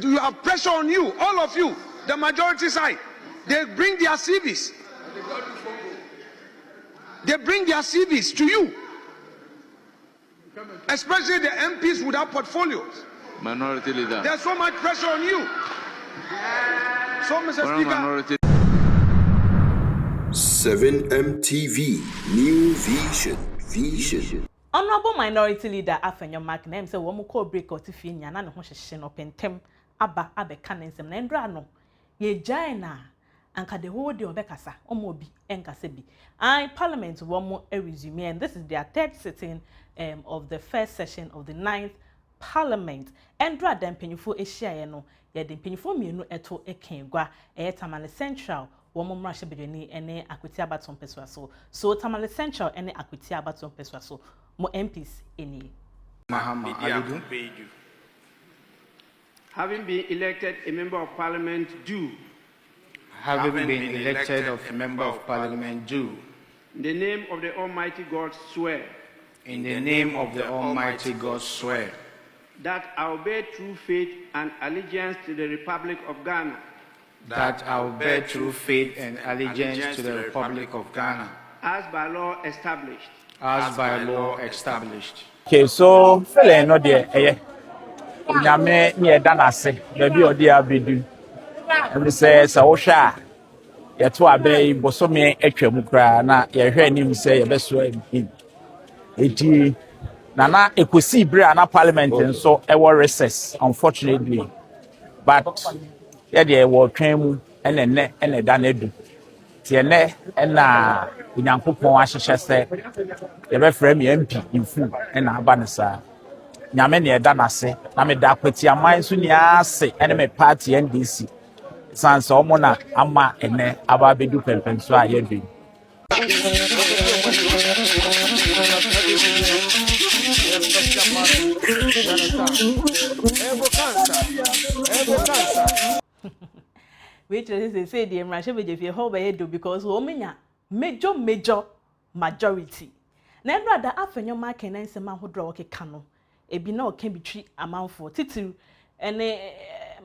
you have pressure on you, all of you, the majority side. They bring their CVs. They bring their CVs to you, especially the MPs without portfolios. Minority leader. There's so much pressure on you. So, Mr. Speaker. 7MTV New Vision. Honorable Minority Leader Afenyo Markin name say wo ko break out fi nya na ne ho hyehye no pentem aba abeka ne nsem na ndra no ye gyan na anka the whole day obekasa omo obi enkasa bi parliament wo mo resume, and this is their third sitting of the first session of the 9th parliament. Ndra dan penyufo ehia ye no ye den penyufo mienu eto ekengwa Tamale Central womo mrashe bedwani ene akwiti abaton peswa so Tamale Central ene akwiti abaton peswa so mo MPs eni Mahama Alidu. Having been elected a member of parliament do. Having been elected a member of parliament do. In the name of the Almighty God swear. In the name of the Almighty God swear. That I will bear true faith and allegiance to the Republic of Ghana. That I will bear true faith and allegiance to the Republic of Ghana. As by law established. As by law established. Okay, so fele no de nyame ne eda nase da bi odi abedu and say wo hwa ye to abai bosome atwam kra na ye hwe anim say ye beso MP eti na ekosi bre na parliament nso e war recess unfortunately, but ye de wo twan mu ene da na edu ti ene na Unyankopon ahyehye se ye be frame MP infu na aba ne sa nyame ne eda nase na me da kwati aman so ni ase ene me party NDC sans omo na ama ene aba bedu pempen so aye bi which is say the mrashe beje how be do because wo menya major majority na ndra da Afenyo Markin na nsema hodro okeka no ebi na oka bitwi amanfo titiru ene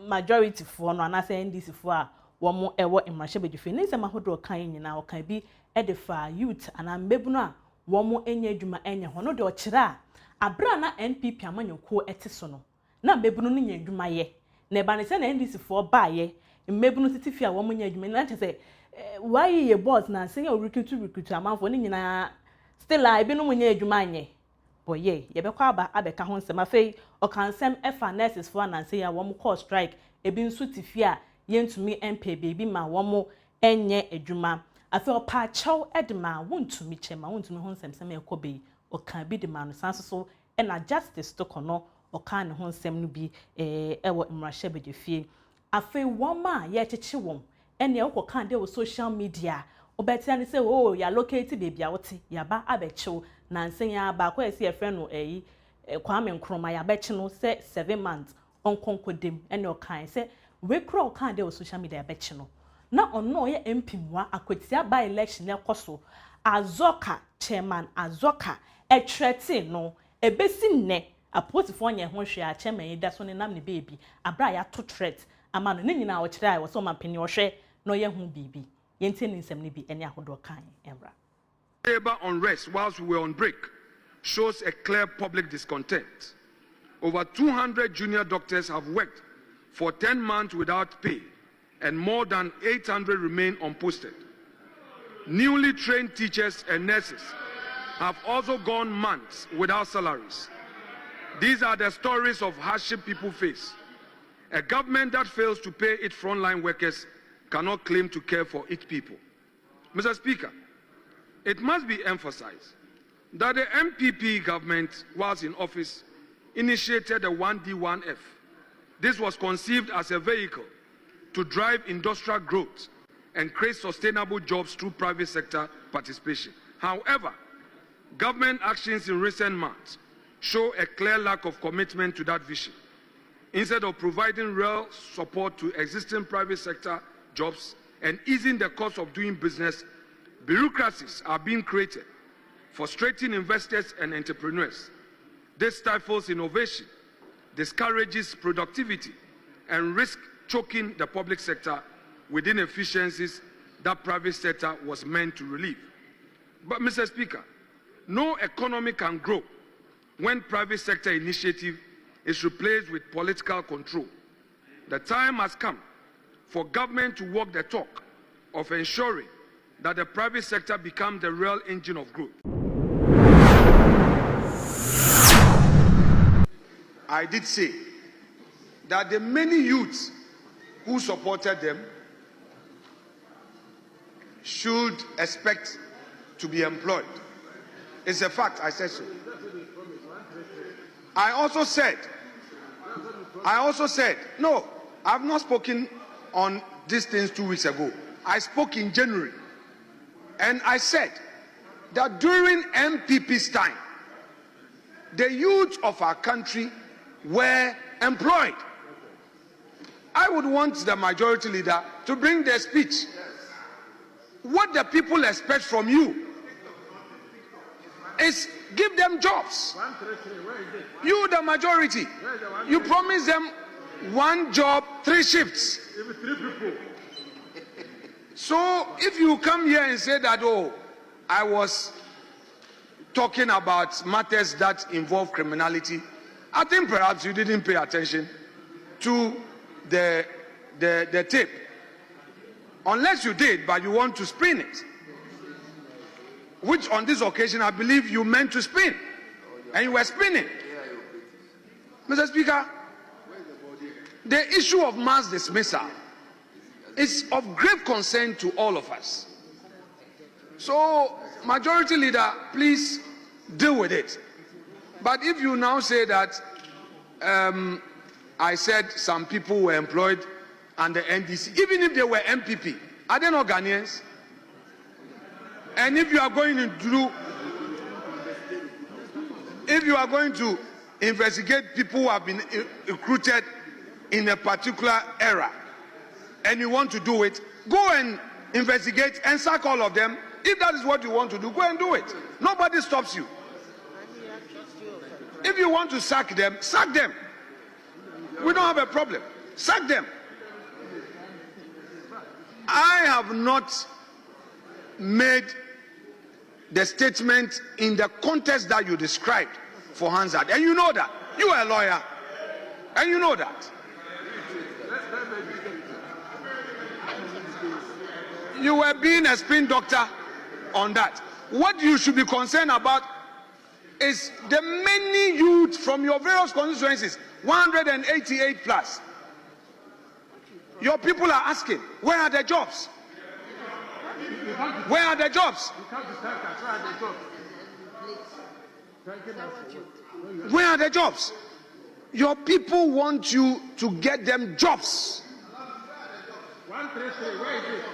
majority fo no anase NDC fo a wo mo ewo mrashe beje fe nsema hodro kan nyina oka bi edefa youth ana mbebu no a wo mo enya adwuma enya ho no de okira abra na NPP amanyoko ete so no na mbebu no nya adwuma ye na eba ne se na NDC fo ba ye mbebu no titifi a wo mo nya adwuma na tese why ye boss na say you recruit amanfo ni nyina still I be no munya adwuma anye boy ye bekwa aba abeka ho nsem afei okansem efa nurses for na say ya wo mo call strike ebi nso tifi a yentumi MP baby ma wo mo enye adwuma afei opa chaw edema wontumi chema wontumi ho nsem sem ekobe okan bi de ma no sanso so na justice to kono okan ne ho nsem no bi ewo mrahye bedefie afei wo ma ye cheche wom ene wo kan de wo social media obeti ani say oh ya locate baby a wote ya ba abechiw na nsen ya ba kwa esi efre no Kwame Nkrumah ya bechi no say 7 months onkonkodem ene o kan say we kro o kan de wo social media bechi no na ono ye MP mwa akwatia by election ekoso azoka chairman azoka etrete no ebesi nne apotifo nya ho hwe a chairman da so ne nam ne baby abra ya to threat ama no ne nyina wo kire a wo so mampeni wo hwe no ye hu bibi yente ni nsem ne bi ene ahodo kan emra. Labor unrest whilst we were on break shows a clear public discontent. Over 200 junior doctors have worked for 10 months without pay, and more than 800 remain unposted. Newly trained teachers and nurses have also gone months without salaries. These are the stories of hardship people face. A government that fails to pay its frontline workers cannot claim to care for its people. Mr. Speaker, it must be emphasized that the MPP government, whilst in office, initiated the 1D1F. This was conceived as a vehicle to drive industrial growth and create sustainable jobs through private sector participation. However, government actions in recent months show a clear lack of commitment to that vision. Instead of providing real support to existing private sector jobs and easing the cost of doing business, bureaucracies are being created, frustrating investors and entrepreneurs. This stifles innovation, discourages productivity, and risk choking the public sector with inefficiencies that private sector was meant to relieve. But, Mr. Speaker, no economy can grow when private sector initiative is replaced with political control. The time has come for government to walk the talk of ensuring that the private sector becomes the real engine of growth. I did say that the many youths who supported them should expect to be employed. It's a fact, I said so. I also said, no, I've not spoken on these things 2 weeks ago. I spoke in January. And I said that during MPP's time, the youth of our country were employed. I would want the majority leader to bring their speech. What the people expect from you is give them jobs. You, the majority, you promise them 1 job, 3 shifts. So if you come here and say that, oh, I was talking about matters that involve criminality, I think perhaps you didn't pay attention to the tape. Unless you did, but you want to spin it. Which on this occasion, I believe you meant to spin. And you were spinning. Mr. Speaker, the issue of mass dismissal is of grave concern to all of us. So, Majority Leader, please deal with it. But if you now say that I said some people were employed under NDC, even if they were MPP, are they not Ghanaians? And if you are going to investigate people who have been recruited in a particular era, and you want to do it, go and investigate and sack all of them. If that is what you want to do, go and do it. Nobody stops you. If you want to sack them, sack them. We don't have a problem. Sack them. I have not made the statement in the context that you described for Hansard. And you know that. You are a lawyer. And you know that. You were being a spin doctor on that. What you should be concerned about is the many youth from your various constituencies, 188 plus. Your people are asking, where are the jobs? Where are the jobs? Where are the jobs? Your people want you to get them jobs.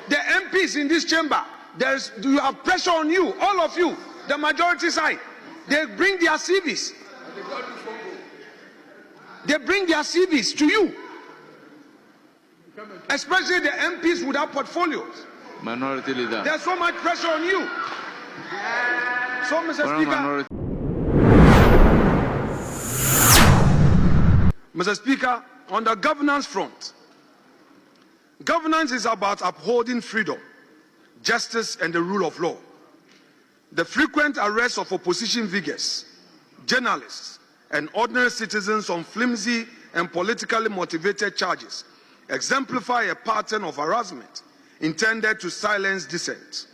The MPs in this chamber, you have pressure on you, all of you, the majority side. They bring their CVs. They bring their CVs to you. Especially the MPs without portfolios. Minority Leader. There's so much pressure on you. So, Mr. Speaker. Mr. Speaker, on the governance front, governance is about upholding freedom, justice, and the rule of law. The frequent arrests of opposition figures, journalists, and ordinary citizens on flimsy and politically motivated charges exemplify a pattern of harassment intended to silence dissent.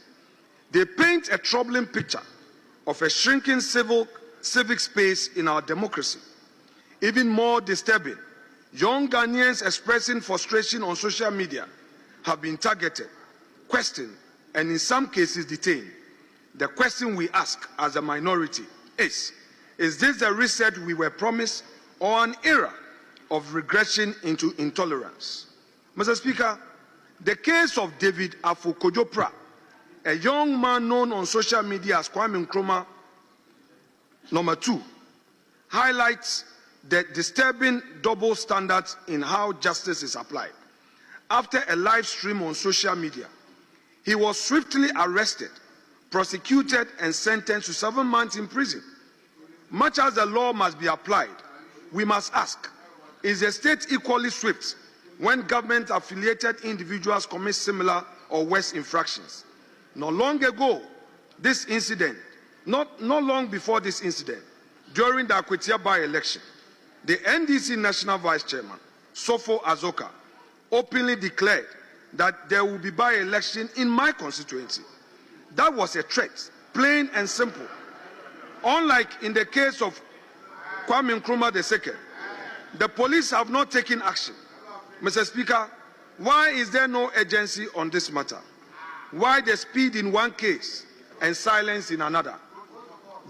They paint a troubling picture of a shrinking civic space in our democracy. Even more disturbing, young Ghanaians expressing frustration on social media have been targeted, questioned, and in some cases detained. The question we ask as a minority is this the reset we were promised or an era of regression into intolerance? Mr. Speaker, the case of David Afenyo, a young man known on social media as Kwame Nkrumah #2, highlights the disturbing double standards in how justice is applied. After a live stream on social media, he was swiftly arrested, prosecuted, and sentenced to 7 months in prison. Much as the law must be applied, we must ask, is the state equally swift when government-affiliated individuals commit similar or worse infractions. Not long ago, this incident, not long before this incident, during the Akwetia by-election, the NDC National Vice Chairman, Sofo Azoka, openly declared that there will be by-election in my constituency. That was a threat, plain and simple. Unlike in the case of Kwame Nkrumah II, the police have not taken action. Mr. Speaker, why is there no urgency on this matter? Why the speed in one case and silence in another?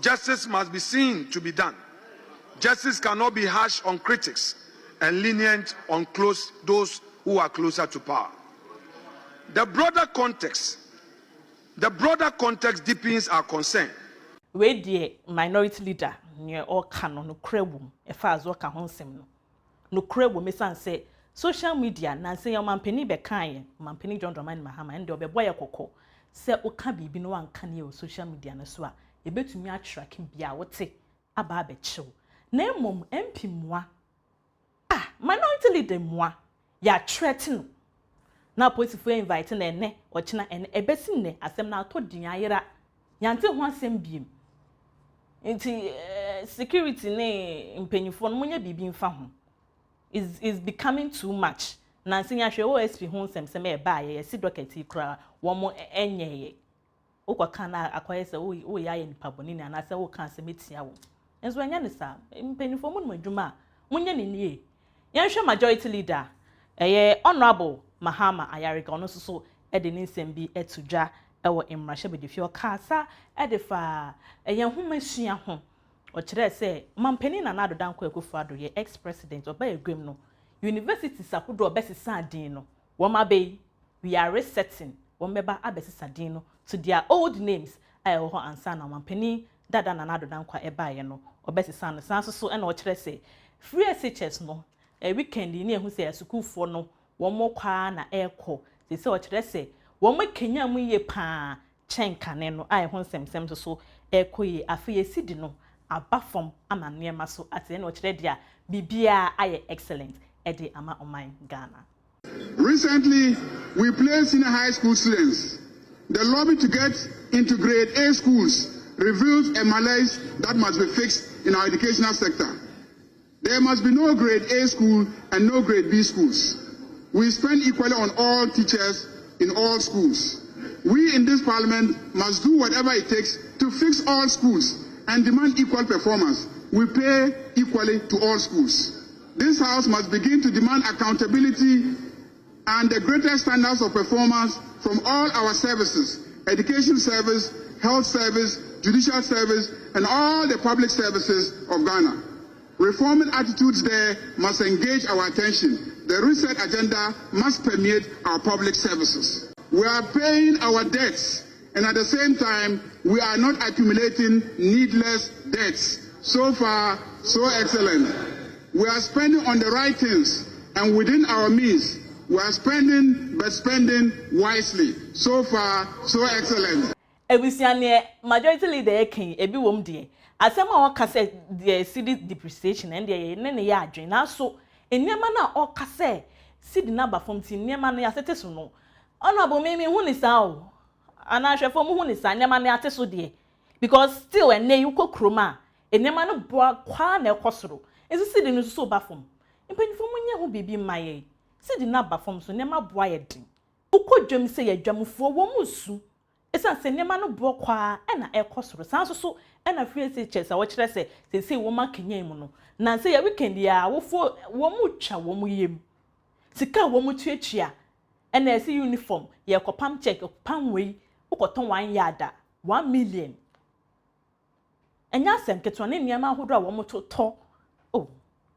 Justice must be seen to be done. Justice cannot be harsh on critics and lenient on those who are closer to power. The broader context deepens our concern. We the minority leader near all canon no crewum as far as work no. No crewum is say social media na say your mampeni be kan mampeni John Dramani Mahama and the boy koko say o ka bibi no wan kan ye social media na so a e betumi attrack bia wote aba be chew na emom MP moa minority leader moa ya threaten na police for invite na ene o china ene ebesi ne asem na to din ayera yante ho asem biem nti security ne mpanyifo no munye bibi mfa ho is becoming too much. Nancy Yashe OSP home sem e ba ye si docket kra wo mo enye ukwa akoye se wo ya ye nipa boni na na se wo kan se metia wo enso anya ne sa mpanifo mu no adwuma munye ne nie yanhwe majority leader honorable Mahama Ayarika ono so e de ne nsem bi etudwa e wo imrahye bedefie okasa e de fa yen homasua ho o kire se mampeni na nado danko Akufo-Addo ye ex president oba egwem no university sakodo obesisa adin no woma be we are resetting womeba abesisa adin no to their old names ayo ho ansa na mampeni dada na nado danko ebaye no obesisa no sanso so na o kire se free SHS no weekend ni ehu se asukufo no womo kwa na eko se o kire se womo kenya mu ye pa chenkane no ayo ho nsem so eko ye afi sidi no abafom ama niema so ate na o kire dia bibia aye excellent ede ama oman Ghana. Recently, we placed senior high school students. The lobby to get into grade A schools reveals a malaise that must be fixed in our educational sector. There must be no grade A school and no grade B schools. We spend equally on all teachers in all schools. We in this parliament must do whatever it takes to fix all schools and demand equal performance. We pay equally to all schools. This House must begin to demand accountability and the greatest standards of performance from all our services: education service, health service, judicial service, and all the public services of Ghana. Reforming attitudes there must engage our attention. The reset agenda must permeate our public services. We are paying our debts, and at the same time, we are not accumulating needless debts. So far, so excellent. We are spending on the right things and within our means. We are spending, but spending wisely. So far, so excellent. Ebusiane majority leader ekin ebi wom de asema o kase the city depreciation and the ne ya adwen na so enema na o kase city na ba fom ti enema na ya sete so no ono abo me hu ni sa o ana hwefo mu hu ni sa enema na ate so de because still enne you ko kroma enema no boa kwa na ekosoro ezi city no so ba fom impanifo munye ho bibi maye city na ba fom so enema boa ye din ukodwam se ye dwamfo wo musu esa se nema no bo kwa na ekosoro sanso so na free SHS a wo kire se wo ma kenyan mu no na se ya weekend ya wo mu twa wo mu yem sika wo mu tuatua na ese uniform ye kopam check pam wei ukoton 1 yard 1 million enya sem keto ne niam ahodo a wo mu to oh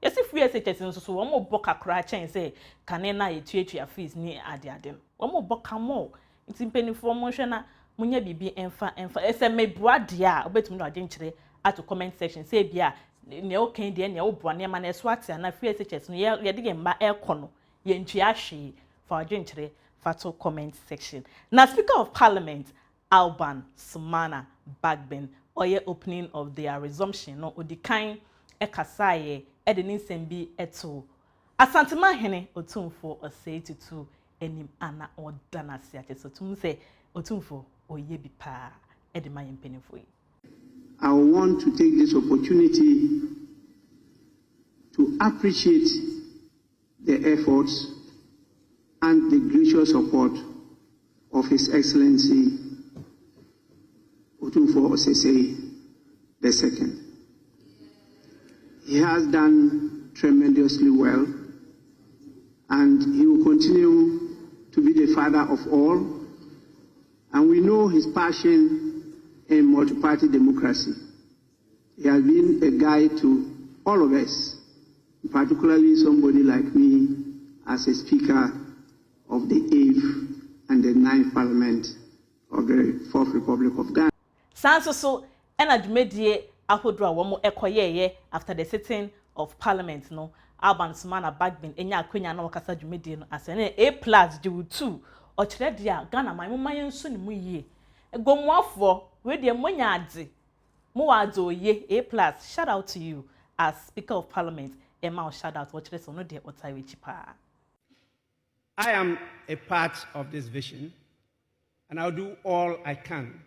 yesi free SHS nso so wo mu bo kakra chen se kane na ye tuatua fees ni ade wo mu bo kamo nti mpenifo mo hwe na munya bibi enfa ese mebua dia obetumi no agenkire at comment section say bia ne o kan dia ne o boa ne ma na so ate na free SHS no ye de gemba ekono ye ntwa hwe for agenkire fato comment section. Now Speaker of Parliament Alban Sumana Bagbin oye opening of their resumption no odikan ekasaye e de nsem bi eto Asantema hene otumfo osei tutu enim ana odana se acheso tum se otumfo oye bi pa edema yempenefo yi. I want to take this opportunity to appreciate the efforts and the gracious support of His Excellency Otumfo Osesei II. He has done tremendously well, and he will continue to be the father of all. And we know his passion in multi-party democracy. He has been a guide to all of us, particularly somebody like me as a speaker of the 8th and the 9th Parliament of the 4th Republic of Ghana. So ena dwumadie ahodro a womo ekoyeye after the sitting of Parliament no Alban Sumana Bagbin enya akwenya na wakasa dwumadie no asene A+ de 2 o kire dia Ghana man mayen so ne mu yie egomwafo we de monya ade mo wado ye A+. Shout out to you as Speaker of Parliament. Emma, shout out what so no de otawechi pa. I am a part of this vision, and I'll do all I can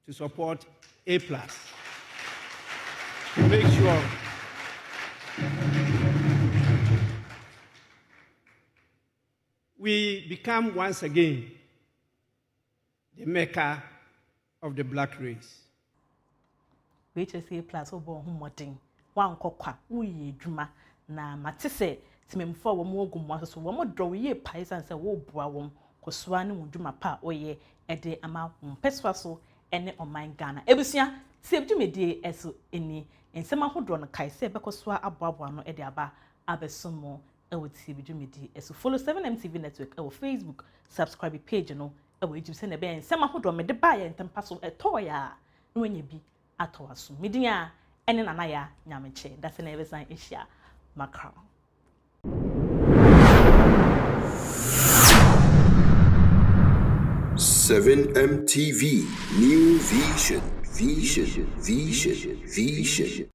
to support A+. To make sure we become once again the Mecca of the black race. We just say A+ obo humodin wan kokwa uye dwuma na matese timemfo wo mo ogumwa so wo mo dro ye paisan se wo bua wo kosoa ne dwuma pa oye ede ama mpeswa so ene oman Ghana ebusia se dwumedie eso eni ensema hodro no kai se bekosoa aboabo no ede aba abesomo ewo tie dwumedie eso follow 7MTV network ewo Facebook subscribe page no ewo YouTube se ne be ensema hodro me de ba ye ntempa so etoya no nya bi atowaso midia ene nana ya nyameche that's an everything Asia Macron. MTV New Vision.